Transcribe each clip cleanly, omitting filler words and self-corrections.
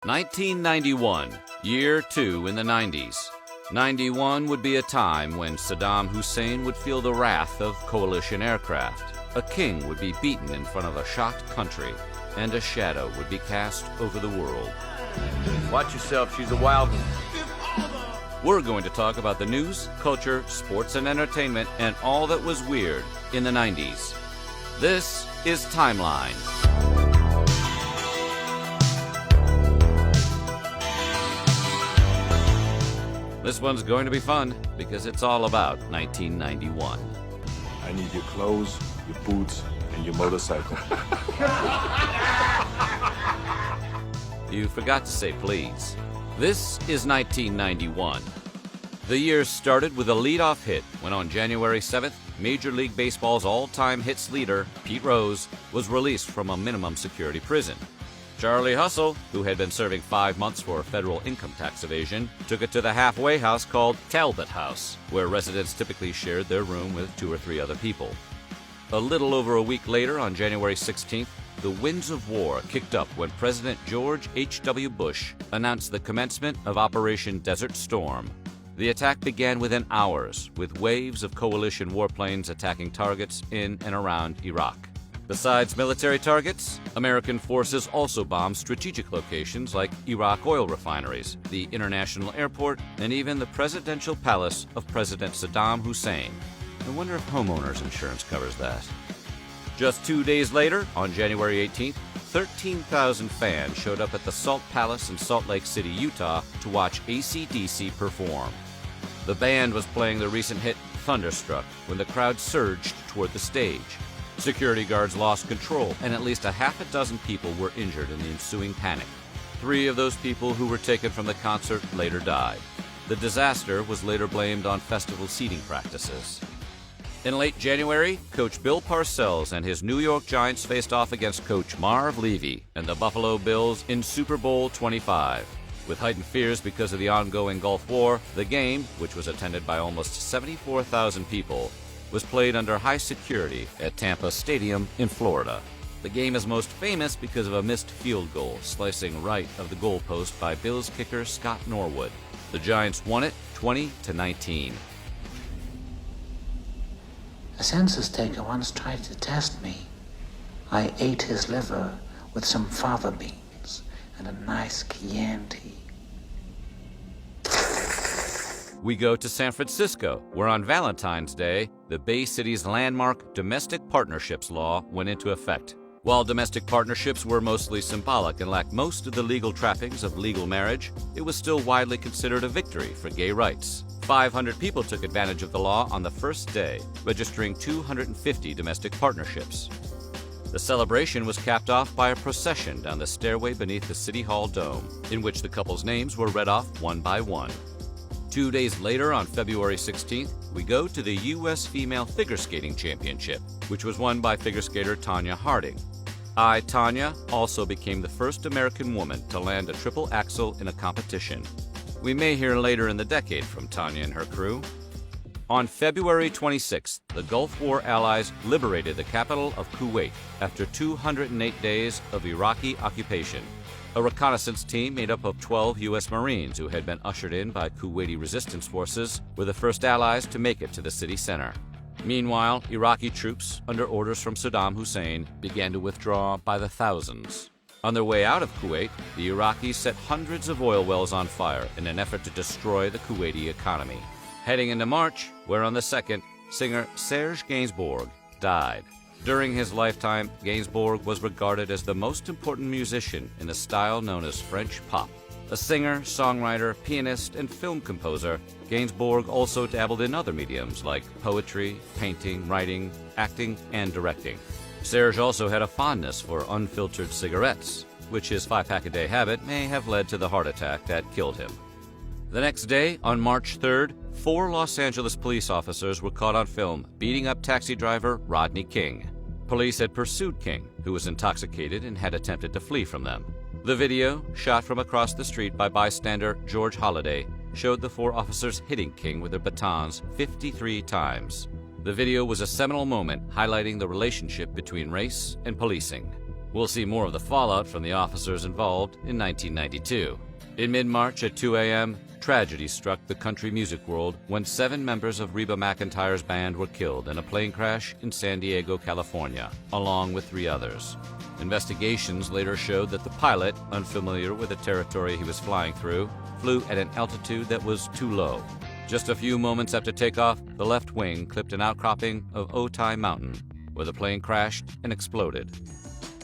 1991, year 2 in the 90s. 91 would be a time when Saddam Hussein would feel the wrath of coalition aircraft. A king would be beaten in front of a shocked country, and a shadow would be cast over the world. Watch yourself, she's a wild one. We're going to talk about the news, culture, sports, and entertainment, and all that was weird in the 90s. This is Timeline. This one's going to be fun because it's all about 1991. I need your clothes, your boots, and your motorcycle. You forgot to say please. This is 1991. The year started with a leadoff hit when on January 7th, Major League Baseball's all-time hits leader, Pete Rose, was released from a minimum security prison. Charlie Hustle, who had been serving 5 months for federal income tax evasion, took it to the halfway house called Talbot House, where residents typically shared their room with 2 or 3 other people. A little over a week later, on January 16th, the winds of war kicked up when President George H.W. Bush announced the commencement of Operation Desert Storm. The attack began within hours, with waves of coalition warplanes attacking targets in and around Iraq. Besides military targets, American forces also bombed strategic locations like Iraq oil refineries, the international airport, and even the presidential palace of President Saddam Hussein. I wonder if homeowners insurance covers that. Just 2 days later, on January 18th, 13,000 fans showed up at the Salt Palace in Salt Lake City, Utah to watch AC/DC perform. The band was playing the recent hit Thunderstruck when the crowd surged toward the stage. Security guards lost control, and at least a half a dozen people were injured in the ensuing panic. 3 of those people who were taken from the concert later died. The disaster was later blamed on festival seating practices. In late January, Coach Bill Parcells and his New York Giants faced off against Coach Marv Levy and the Buffalo Bills in Super Bowl 25. With heightened fears because of the ongoing Gulf War, the game, which was attended by almost 74,000 people, was played under high security at Tampa Stadium in Florida. The game is most famous because of a missed field goal slicing right of the goalpost by Bills kicker Scott Norwood. The Giants won it 20-19. A census taker once tried to test me. I ate his liver with some fava beans and a nice Chianti. We go to San Francisco, where on Valentine's Day, the Bay City's landmark Domestic Partnerships Law went into effect. While domestic partnerships were mostly symbolic and lacked most of the legal trappings of legal marriage, it was still widely considered a victory for gay rights. 500 people took advantage of the law on the first day, registering 250 domestic partnerships. The celebration was capped off by a procession down the stairway beneath the City Hall dome, in which the couple's names were read off one by one. 2 days later, on February 16th, we go to the U.S. Female Figure Skating Championship, which was won by figure skater Tonya Harding. Tonya also became the first American woman to land a triple axel in a competition. We may hear later in the decade from Tonya and her crew. On February 26th, the Gulf War allies liberated the capital of Kuwait after 208 days of Iraqi occupation. A reconnaissance team made up of 12 U.S. Marines who had been ushered in by Kuwaiti resistance forces were the first allies to make it to the city center. Meanwhile, Iraqi troops, under orders from Saddam Hussein, began to withdraw by the thousands. On their way out of Kuwait, the Iraqis set hundreds of oil wells on fire in an effort to destroy the Kuwaiti economy. Heading into March, where on the 2nd, singer Serge Gainsbourg died. During his lifetime, Gainsbourg was regarded as the most important musician in the style known as French pop. A singer, songwriter, pianist, and film composer, Gainsbourg also dabbled in other mediums like poetry, painting, writing, acting, and directing. Serge also had a fondness for unfiltered cigarettes, which his 5-pack-a-day habit may have led to the heart attack that killed him. The next day, on March 3rd, 4 Los Angeles police officers were caught on film beating up taxi driver Rodney King. Police had pursued King, who was intoxicated and had attempted to flee from them. The video, shot from across the street by bystander George Holliday, showed the 4 officers hitting King with their batons 53 times. The video was a seminal moment highlighting the relationship between race and policing. We'll see more of the fallout from the officers involved in 1992. In mid-March at 2 a.m., tragedy struck the country music world when 7 members of Reba McEntire's band were killed in a plane crash in San Diego, California, along with 3 others. Investigations later showed that the pilot, unfamiliar with the territory he was flying through, flew at an altitude that was too low. Just a few moments after takeoff, the left wing clipped an outcropping of Otay Mountain, where the plane crashed and exploded.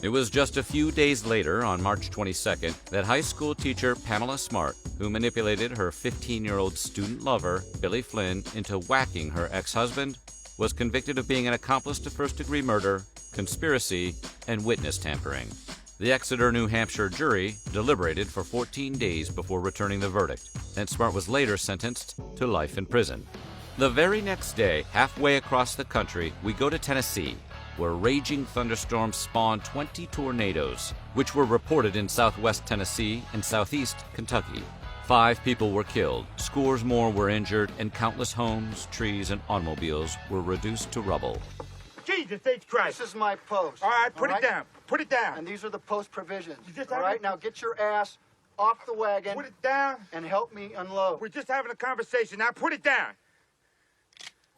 It was just a few days later, on March 22nd, that high school teacher Pamela Smart, who manipulated her 15-year-old student lover, Billy Flynn, into whacking her ex-husband, was convicted of being an accomplice to first-degree murder, conspiracy, and witness tampering. The Exeter, New Hampshire jury deliberated for 14 days before returning the verdict, and Smart was later sentenced to life in prison. The very next day, halfway across the country, we go to Tennessee, where raging thunderstorms spawned 20 tornadoes, which were reported in southwest Tennessee and southeast Kentucky. 5 people were killed, scores more were injured, and countless homes, trees, and automobiles were reduced to rubble. Jesus H. Christ. This is my post. All right, put it down. Put it down. And these are the post provisions. just All having- right, now get your ass off the wagon Put it down. and help me unload. We're just having a conversation. Now put it down.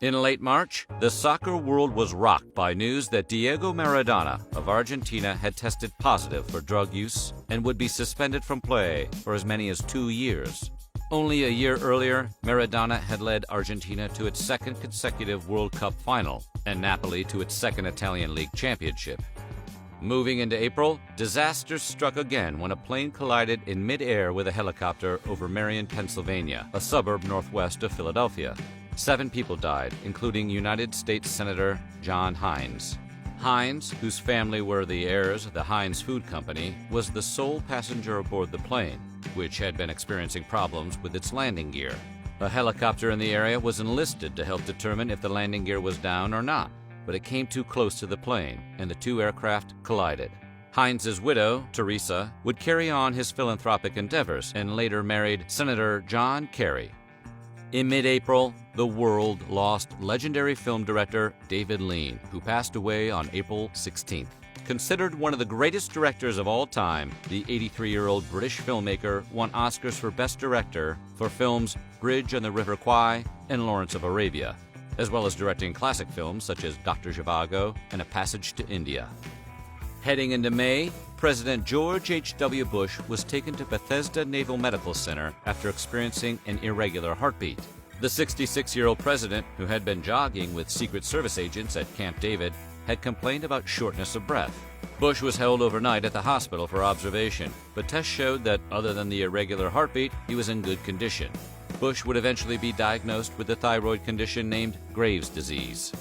In late March, the soccer world was rocked by news that Diego Maradona of Argentina had tested positive for drug use and would be suspended from play for as many as 2 years. Only a year earlier, Maradona had led Argentina to its 2nd consecutive World Cup final and Napoli to its 2nd Italian League championship. Moving into April, disasters struck again when a plane collided in mid-air with a helicopter over Marion, Pennsylvania, a suburb northwest of Philadelphia. 7 people died, including United States Senator John Heinz. Heinz, whose family were the heirs of the Heinz Food Company, was the sole passenger aboard the plane, which had been experiencing problems with its landing gear. A helicopter in the area was enlisted to help determine if the landing gear was down or not, but it came too close to the plane, and the 2 aircraft collided. Heinz's widow, Teresa, would carry on his philanthropic endeavors and later married Senator John Kerry. In mid-April, the world lost legendary film director David Lean, who passed away on April 16th. Considered one of the greatest directors of all time, the 83-year-old British filmmaker won Oscars for Best Director for films Bridge on the River Kwai and Lawrence of Arabia, as well as directing classic films such as Dr. Zhivago and A Passage to India. Heading into May, President George H.W. Bush was taken to Bethesda Naval Medical Center after experiencing an irregular heartbeat. The 66-year-old president, who had been jogging with Secret Service agents at Camp David, had complained about shortness of breath. Bush was held overnight at the hospital for observation, but tests showed that other than the irregular heartbeat, he was in good condition. Bush would eventually be diagnosed with a thyroid condition named Graves' disease.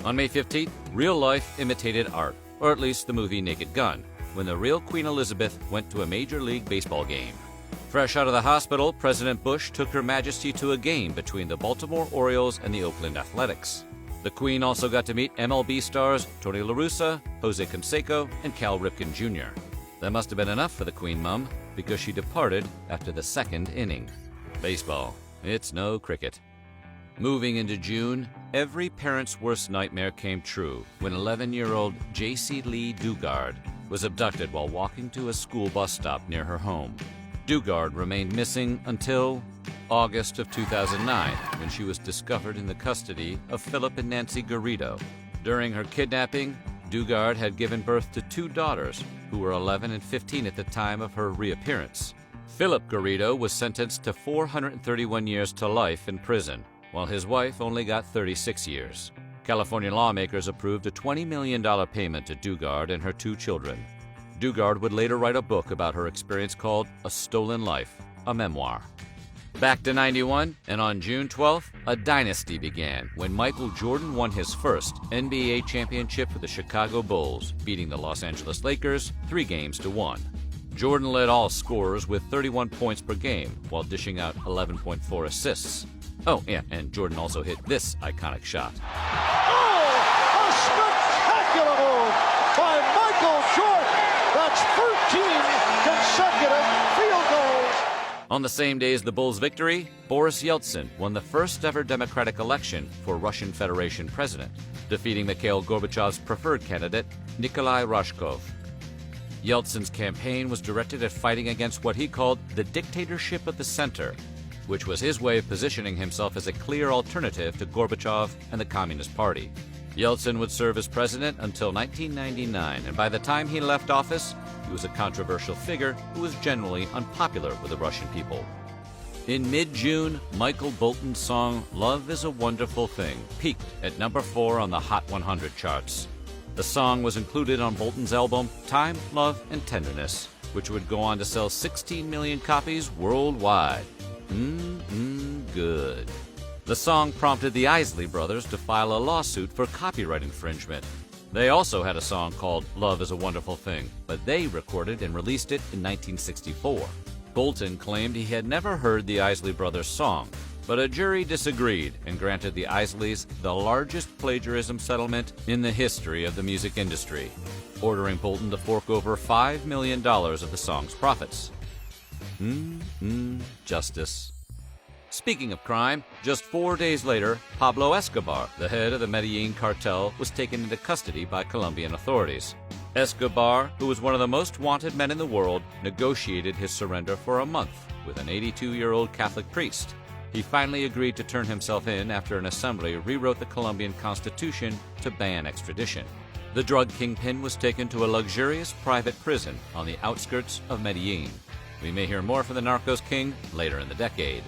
On May 15th, real life imitated art, or at least the movie Naked Gun, when the real Queen Elizabeth went to a Major League Baseball game. Fresh out of the hospital, President Bush took Her Majesty to a game between the Baltimore Orioles and the Oakland Athletics. The Queen also got to meet MLB stars Tony La Russa, Jose Canseco, and Cal Ripken Jr. That must have been enough for the Queen Mum, because she departed after the 2nd inning. Baseball, it's no cricket. Moving into June, every parent's worst nightmare came true when 11-year-old J.C. Lee Dugard was abducted while walking to a school bus stop near her home. Dugard remained missing until August of 2009, when she was discovered in the custody of Philip and Nancy Garrido. During her kidnapping, Dugard had given birth to 2 daughters, who were 11 and 15 at the time of her reappearance. Philip Garrido was sentenced to 431 years to life in prison, while his wife only got 36 years. California lawmakers approved a $20 million payment to Dugard and her 2 children. Dugard would later write a book about her experience called A Stolen Life, a memoir. Back to 91, and on June 12th, a dynasty began when Michael Jordan won his first NBA championship for the Chicago Bulls, beating the Los Angeles Lakers 3-1. Jordan led all scorers with 31 points per game, while dishing out 11.4 assists. Oh, yeah, and Jordan also hit this iconic shot. Oh, a spectacular move by Michael Jordan. That's 13 consecutive field goals. On the same day as the Bulls' victory, Boris Yeltsin won the first ever Democratic election for Russian Federation president, defeating Mikhail Gorbachev's preferred candidate, Nikolai Rashkov. Yeltsin's campaign was directed at fighting against what he called the dictatorship of the center, which was his way of positioning himself as a clear alternative to Gorbachev and the Communist Party. Yeltsin would serve as president until 1999, and by the time he left office, he was a controversial figure who was generally unpopular with the Russian people. In mid-June, Michael Bolton's song Love is a Wonderful Thing peaked at number 4 on the Hot 100 charts. The song was included on Bolton's album Time, Love, and Tenderness, which would go on to sell 16 million copies worldwide. Good. The song prompted the Isley Brothers to file a lawsuit for copyright infringement. They also had a song called Love is a Wonderful Thing, but they recorded and released it in 1964. Bolton claimed he had never heard the Isley Brothers song, but a jury disagreed and granted the Isleys the largest plagiarism settlement in the history of the music industry, ordering Bolton to fork over $5 million of the song's profits. Justice. Speaking of crime, just 4 days later, Pablo Escobar, the head of the Medellin cartel, was taken into custody by Colombian authorities. Escobar, who was one of the most wanted men in the world, negotiated his surrender for a month with an 82-year-old Catholic priest. He finally agreed to turn himself in after an assembly rewrote the Colombian constitution to ban extradition. The drug kingpin was taken to a luxurious private prison on the outskirts of Medellin. We may hear more from the Narcos King later in the decade.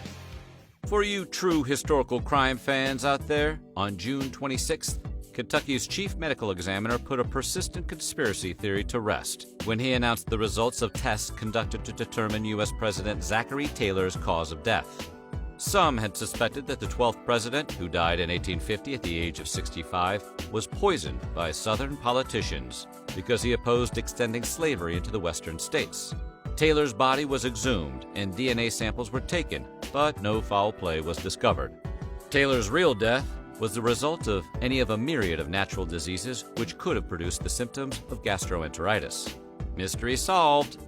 For you true historical crime fans out there, on June 26th, Kentucky's chief medical examiner put a persistent conspiracy theory to rest when he announced the results of tests conducted to determine U.S. President Zachary Taylor's cause of death. Some had suspected that the 12th president, who died in 1850 at the age of 65, was poisoned by Southern politicians because he opposed extending slavery into the western states. Taylor's body was exhumed and DNA samples were taken, but no foul play was discovered. Taylor's real death was the result of any of a myriad of natural diseases which could have produced the symptoms of gastroenteritis. Mystery solved.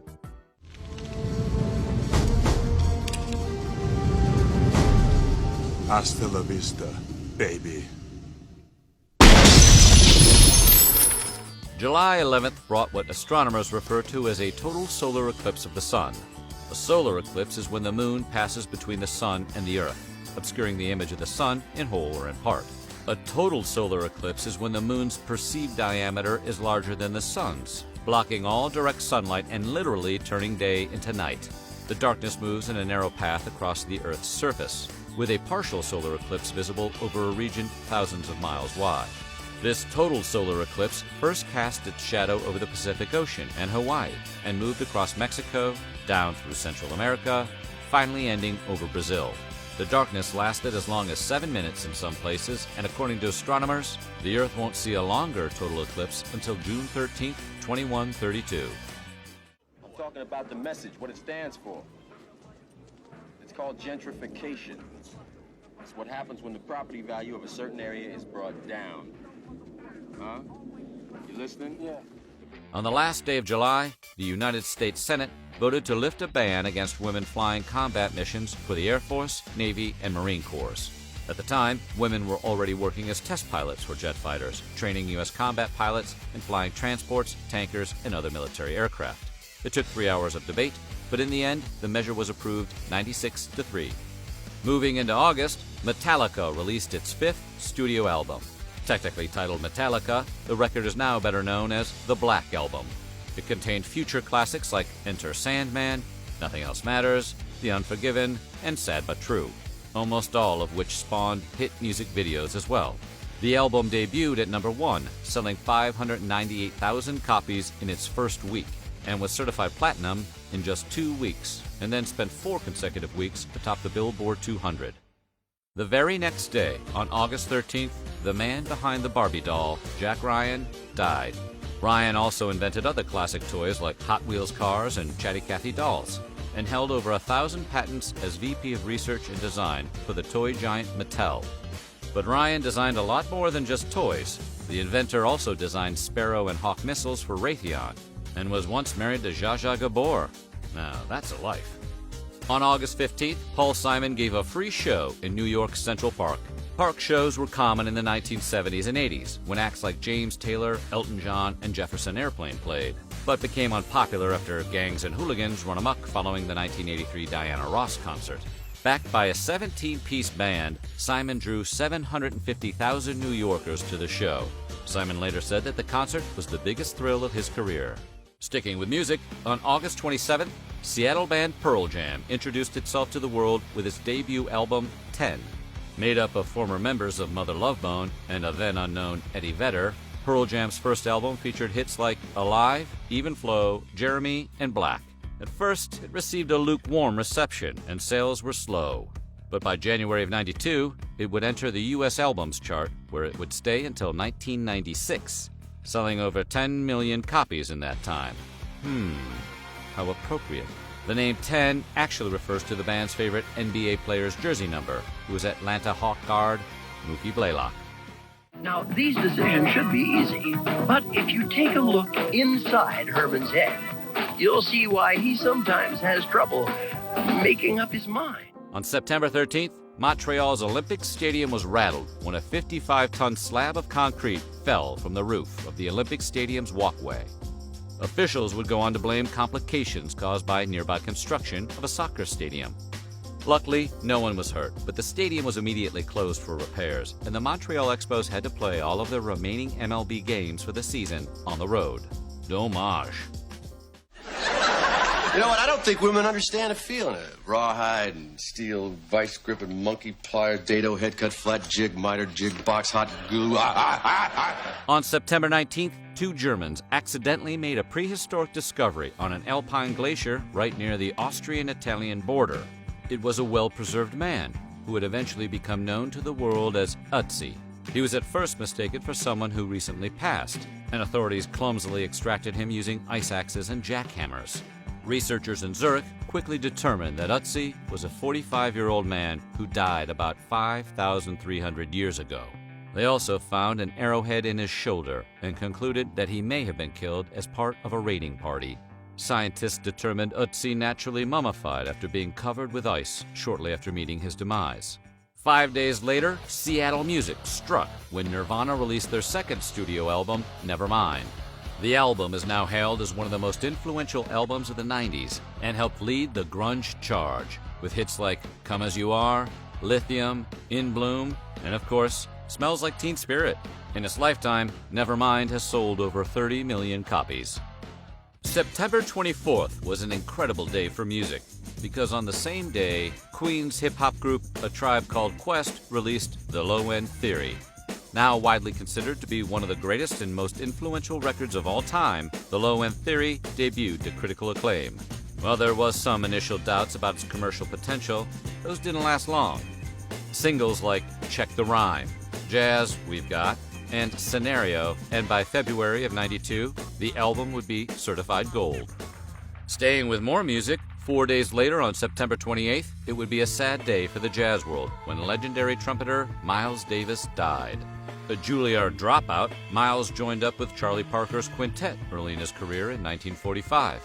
Hasta la vista, baby. July 11th brought what astronomers refer to as a total solar eclipse of the sun. A solar eclipse is when the moon passes between the sun and the earth, obscuring the image of the sun in whole or in part. A total solar eclipse is when the moon's perceived diameter is larger than the sun's, blocking all direct sunlight and literally turning day into night. The darkness moves in a narrow path across the Earth's surface, with a partial solar eclipse visible over a region thousands of miles wide. This total solar eclipse first cast its shadow over the Pacific Ocean and Hawaii, and moved across Mexico, down through Central America, finally ending over Brazil. The darkness lasted as long as 7 minutes in some places, and according to astronomers, the Earth won't see a longer total eclipse until June 13, 2132. I'm talking about the message, what it stands for. It's called gentrification. It's what happens when the property value of a certain area is brought down. Huh? You listening? Yeah. On the last day of July, the United States Senate voted to lift a ban against women flying combat missions for the Air Force, Navy, and Marine Corps. At the time, women were already working as test pilots for jet fighters, training U.S. combat pilots and flying transports, tankers, and other military aircraft. It took 3 hours of debate, but in the end, the measure was approved 96-3. Moving into August, Metallica released its 5th studio album. Technically titled Metallica, the record is now better known as the Black Album. It contained future classics like Enter Sandman, Nothing Else Matters, The Unforgiven, and Sad But True, almost all of which spawned hit music videos as well. The album debuted at number 1, selling 598,000 copies in its first week, and was certified platinum in just 2 weeks, and then spent 4 consecutive weeks atop the Billboard 200. The very next day, on August 13th, the man behind the Barbie doll, Jack Ryan, died. Ryan also invented other classic toys like Hot Wheels cars and Chatty Cathy dolls, and held over 1,000 patents as VP of Research and Design for the toy giant Mattel. But Ryan designed a lot more than just toys. The inventor also designed Sparrow and Hawk missiles for Raytheon, and was once married to Zsa Zsa Gabor. Now, that's a life. On August 15th, Paul Simon gave a free show in New York's Central Park. Park shows were common in the 1970s and 80s, when acts like James Taylor, Elton John, and Jefferson Airplane played. but became unpopular after gangs and hooligans run amok following the 1983 Diana Ross concert. Backed by a 17-piece band, Simon drew 750,000 New Yorkers to the show. Simon later said that the concert was the biggest thrill of his career. Sticking with music, on August 27th, Seattle band Pearl Jam introduced itself to the world with its debut album, 10. Made up of former members of Mother Love Bone and a then-unknown Eddie Vedder, Pearl Jam's first album featured hits like Alive, Even Flow, Jeremy, and Black. At first, it received a lukewarm reception and sales were slow. But by January of '92, it would enter the U.S. albums chart, where it would stay until 1996, selling over 10 million copies in that time. How appropriate. The name 10 actually refers to the band's favorite NBA player's jersey number, who was Atlanta Hawk guard Mookie Blaylock. Now, these decisions should be easy, but if you take a look inside Herman's head, you'll see why he sometimes has trouble making up his mind. On September 13th, Montreal's Olympic Stadium was rattled when a 55-ton slab of concrete fell from the roof of the Olympic Stadium's walkway. Officials would go on to blame complications caused by nearby construction of a soccer stadium. Luckily, no one was hurt, but the stadium was immediately closed for repairs, and the Montreal Expos had to play all of their remaining MLB games for the season on the road. Dommage. You know what? I don't think women understand the feeling of rawhide and steel, vice grip and monkey plier, dado, head cut, flat jig, miter jig, box, hot glue. On September 19th, two Germans accidentally made a prehistoric discovery on an alpine glacier right near the Austrian-Italian border. It was a well-preserved man who would eventually become known to the world as Ötzi. He was at first mistaken for someone who recently passed, and authorities clumsily extracted him using ice axes and jackhammers. Researchers in Zurich quickly determined that Ötzi was a 45-year-old man who died about 5,300 years ago. They also found an arrowhead in his shoulder and concluded that he may have been killed as part of a raiding party. Scientists determined Ötzi naturally mummified after being covered with ice shortly after meeting his demise. 5 days later, Seattle music struck when Nirvana released their second studio album, Nevermind. The album is now hailed as one of the most influential albums of the 90s and helped lead the grunge charge, with hits like Come As You Are, Lithium, In Bloom, and of course, Smells Like Teen Spirit. In its lifetime, Nevermind has sold over 30 million copies. September 24th was an incredible day for music, because on the same day, Queen's hip-hop group A Tribe Called Quest released The Low End Theory. Now widely considered to be one of the greatest and most influential records of all time, The Low End Theory debuted to critical acclaim. While there was some initial doubts about its commercial potential, those didn't last long. Singles like Check the Rhyme, Jazz We've Got, and Scenario, and by February of '92, the album would be certified gold. Staying with more music, 4 days later on September 28th, it would be a sad day for the jazz world when legendary trumpeter Miles Davis died. A Juilliard dropout, Miles joined up with Charlie Parker's quintet early in his career in 1945.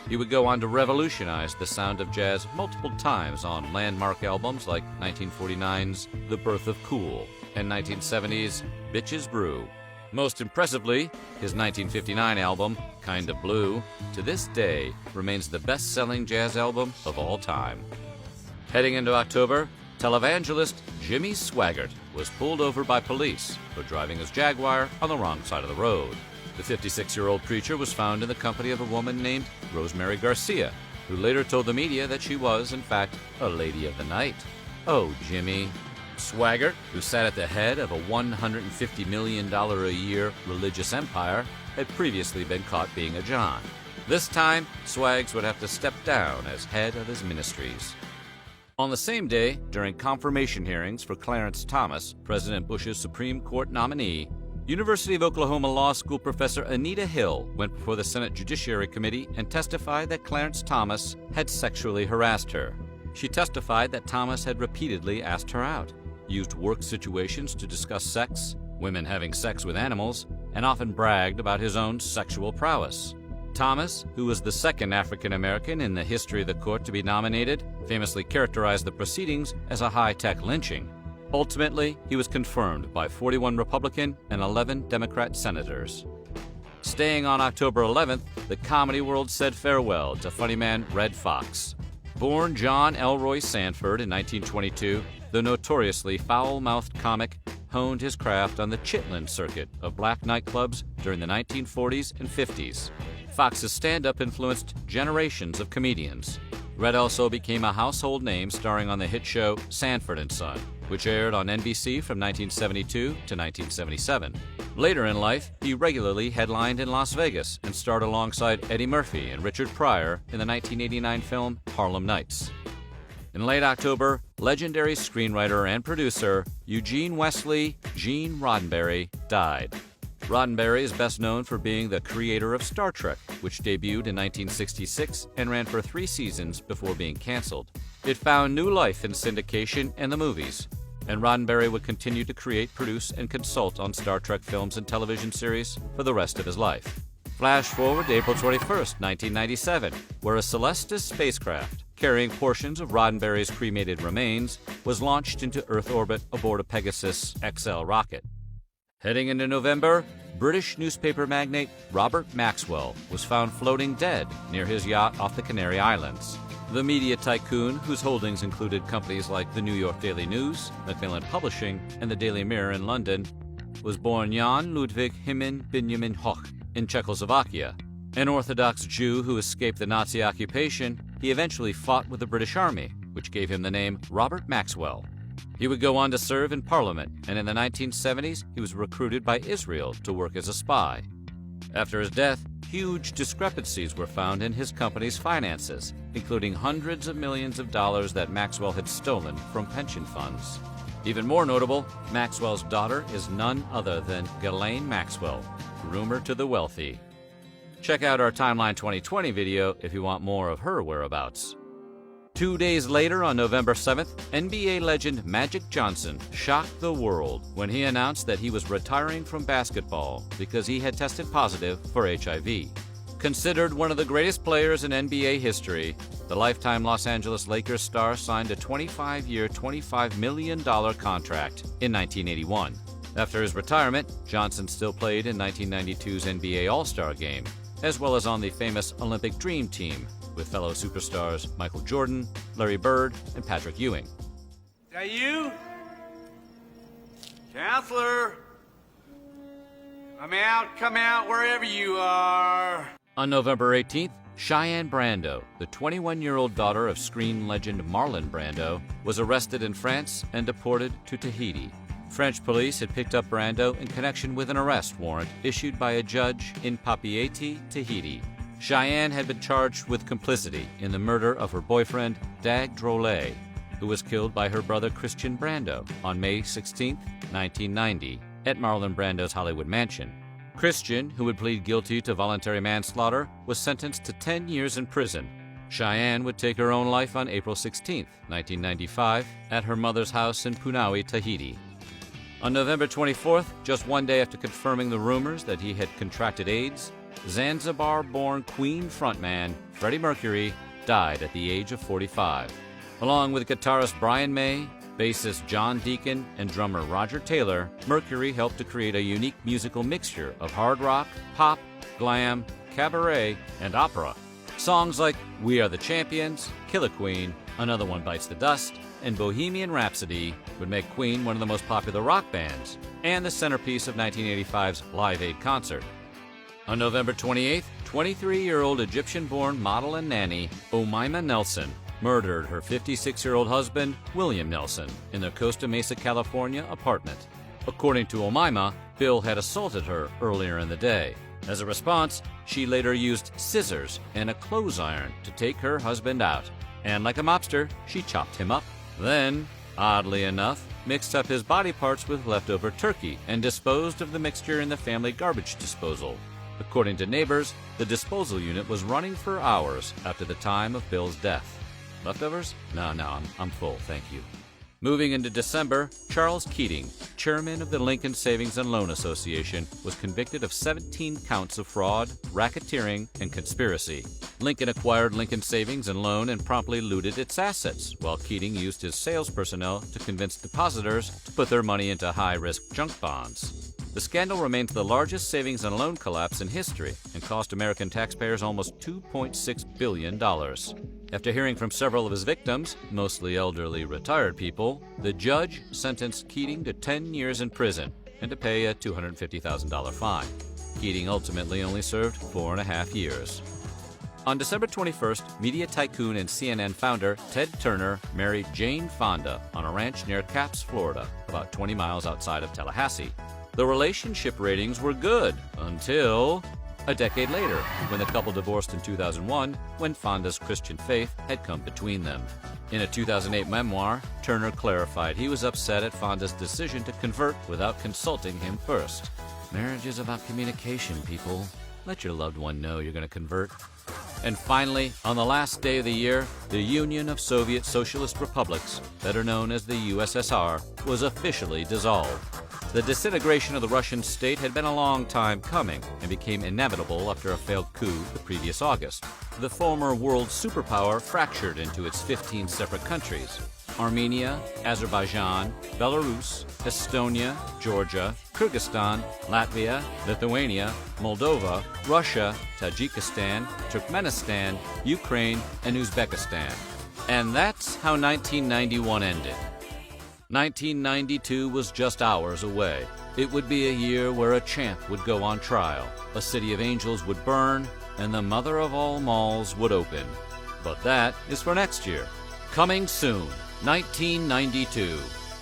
He would go on to revolutionize the sound of jazz multiple times on landmark albums like 1949's The Birth of Cool and 1970's Bitches Brew. Most impressively, his 1959 album, Kind of Blue, to this day remains the best-selling jazz album of all time. Heading into October, televangelist Jimmy Swaggart was pulled over by police for driving his Jaguar on the wrong side of the road. The 56-year-old preacher was found in the company of a woman named Rosemary Garcia, who later told the media that she was, in fact, a lady of the night. Oh, Jimmy. Swaggart, who sat at the head of a $150 million a year religious empire, had previously been caught being a John. This time, Swags would have to step down as head of his ministries. On the same day, during confirmation hearings for Clarence Thomas, President Bush's Supreme Court nominee, University of Oklahoma Law School professor Anita Hill went before the Senate Judiciary Committee and testified that Clarence Thomas had sexually harassed her. She testified that Thomas had repeatedly asked her out, used work situations to discuss sex, women having sex with animals, and often bragged about his own sexual prowess. Thomas, who was the second African American in the history of the court to be nominated, famously characterized the proceedings as a high-tech lynching. Ultimately, he was confirmed by 41 Republican and 11 Democrat senators. Staying on October 11th, the comedy world said farewell to funny man Red Fox. Born John Elroy Sanford in 1922, the notoriously foul-mouthed comic honed his craft on the Chitlin circuit of black nightclubs during the 1940s and 50s. Fox's stand-up influenced generations of comedians. Red also became a household name starring on the hit show Sanford & Son, which aired on NBC from 1972 to 1977. Later in life, he regularly headlined in Las Vegas and starred alongside Eddie Murphy and Richard Pryor in the 1989 film Harlem Nights. In late October, legendary screenwriter and producer Eugene Wesley Gene Roddenberry died. Roddenberry is best known for being the creator of Star Trek, which debuted in 1966 and ran for 3 seasons before being canceled. It found new life in syndication and the movies, and Roddenberry would continue to create, produce, and consult on Star Trek films and television series for the rest of his life. Flash forward to April 21st, 1997, where a Celestis spacecraft carrying portions of Roddenberry's cremated remains was launched into Earth orbit aboard a Pegasus XL rocket. Heading into November, British newspaper magnate Robert Maxwell was found floating dead near his yacht off the Canary Islands. The media tycoon, whose holdings included companies like the New York Daily News, Macmillan Publishing, and the Daily Mirror in London, was born Jan Ludwig Hyman Benjamin Hoch in Czechoslovakia. An Orthodox Jew who escaped the Nazi occupation, he eventually fought with the British Army, which gave him the name Robert Maxwell. He would go on to serve in Parliament, and in the 1970s, he was recruited by Israel to work as a spy. After his death, huge discrepancies were found in his company's finances, including hundreds of millions of dollars that Maxwell had stolen from pension funds. Even more notable, Maxwell's daughter is none other than Ghislaine Maxwell, groomer to the wealthy. Check out our Timeline 2020 video if you want more of her whereabouts. 2 days later, on November 7th, NBA legend Magic Johnson shocked the world when he announced that he was retiring from basketball because he had tested positive for HIV. Considered one of the greatest players in NBA history, the lifetime Los Angeles Lakers star signed a 25-year, $25 million contract in 1981. After his retirement, Johnson still played in 1992's NBA All-Star Game, as well as on the famous Olympic Dream Team, with fellow superstars Michael Jordan, Larry Bird, and Patrick Ewing. Is that you? Counselor? Come out, wherever you are. On November 18th, Cheyenne Brando, the 21-year-old daughter of screen legend Marlon Brando, was arrested in France and deported to Tahiti. French police had picked up Brando in connection with an arrest warrant issued by a judge in Papeete, Tahiti. Cheyenne had been charged with complicity in the murder of her boyfriend, Dag Drolet, who was killed by her brother Christian Brando on May 16, 1990, at Marlon Brando's Hollywood mansion. Christian, who would plead guilty to voluntary manslaughter, was sentenced to 10 years in prison. Cheyenne would take her own life on April 16, 1995, at her mother's house in Punaui, Tahiti. On November 24th, just 1 day after confirming the rumors that he had contracted AIDS, Zanzibar-born Queen frontman Freddie Mercury died at the age of 45. Along with guitarist Brian May, bassist John Deacon, and drummer Roger Taylor, Mercury helped to create a unique musical mixture of hard rock, pop, glam, cabaret, and opera. Songs like We Are the Champions, Kill a Queen, Another One Bites the Dust, and Bohemian Rhapsody would make Queen one of the most popular rock bands and the centerpiece of 1985's Live Aid concert. On November 28th, 23-year-old Egyptian-born model and nanny Omaima Nelson murdered her 56-year-old husband, William Nelson, in their Costa Mesa, California apartment. According to Omaima, Bill had assaulted her earlier in the day. As a response, she later used scissors and a clothes iron to take her husband out. And like a mobster, she chopped him up. Then, oddly enough, mixed up his body parts with leftover turkey and disposed of the mixture in the family garbage disposal. According to neighbors, the disposal unit was running for hours after the time of Bill's death. Leftovers? No, I'm full, thank you. Moving into December, Charles Keating, chairman of the Lincoln Savings and Loan Association, was convicted of 17 counts of fraud, racketeering, and conspiracy. Lincoln acquired Lincoln Savings and Loan and promptly looted its assets, while Keating used his sales personnel to convince depositors to put their money into high-risk junk bonds. the scandal remains the largest savings and loan collapse in history and cost American taxpayers almost $2.6 billion. After hearing from several of his victims, mostly elderly retired people, the judge sentenced Keating to 10 years in prison and to pay a $250,000 fine. Keating ultimately only served 4.5 years. On December 21st, media tycoon and CNN founder Ted Turner married Jane Fonda on a ranch near Capps, Florida, about 20 miles outside of Tallahassee. The relationship ratings were good until a decade later, when the couple divorced in 2001, when Fonda's Christian faith had come between them. In a 2008 memoir, Turner clarified he was upset at Fonda's decision to convert without consulting him first. Marriage is about communication, people. Let your loved one know you're going to convert. And finally, on the last day of the year, the Union of Soviet Socialist Republics, better known as the USSR, was officially dissolved. The disintegration of the Russian state had been a long time coming and became inevitable after a failed coup the previous August. The former world superpower fractured into its 15 separate countries: Armenia, Azerbaijan, Belarus, Estonia, Georgia, Kyrgyzstan, Latvia, Lithuania, Moldova, Russia, Tajikistan, Turkmenistan, Ukraine, and Uzbekistan. And that's how 1991 ended. 1992 was just hours away. It would be a year where a champ would go on trial, a city of angels would burn, and the mother of all malls would open. But that is for next year. Coming soon, 1992.